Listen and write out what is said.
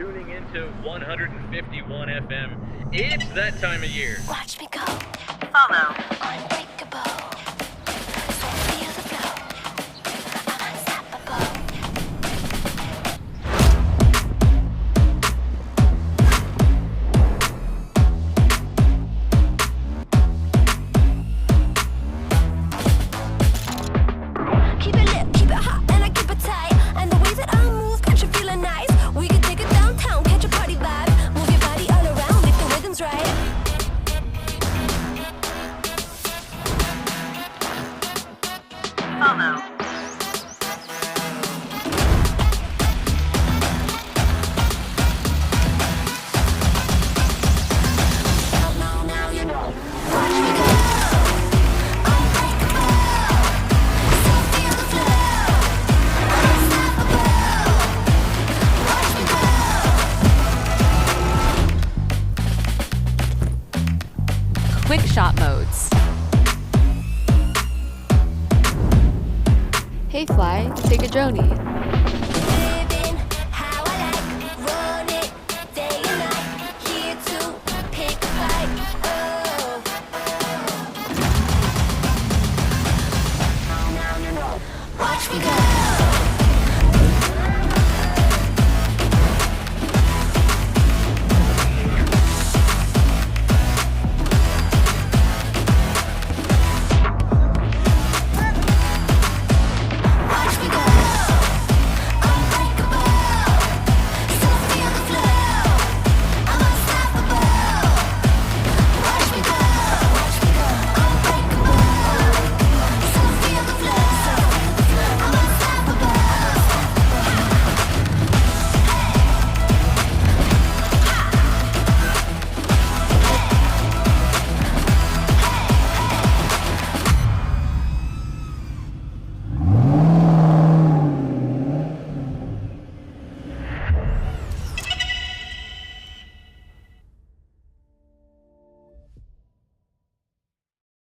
tuning into 151 FM. It's that time of year. Watch me go. Follow. Unbreakable. So feel the flow. I'm unstoppable. Keep it lit, keep it hot, and I keep it tight. And the way that I move, got you feeling nice. We can take it downtown, catch a party vibe. Move your body all around if the rhythm's right. Follow. Now you know. Watch me go. Unbreakable. So feel the flow. Unstoppable. Watch me go. Quick shot modes. Hey Fly, take a droney.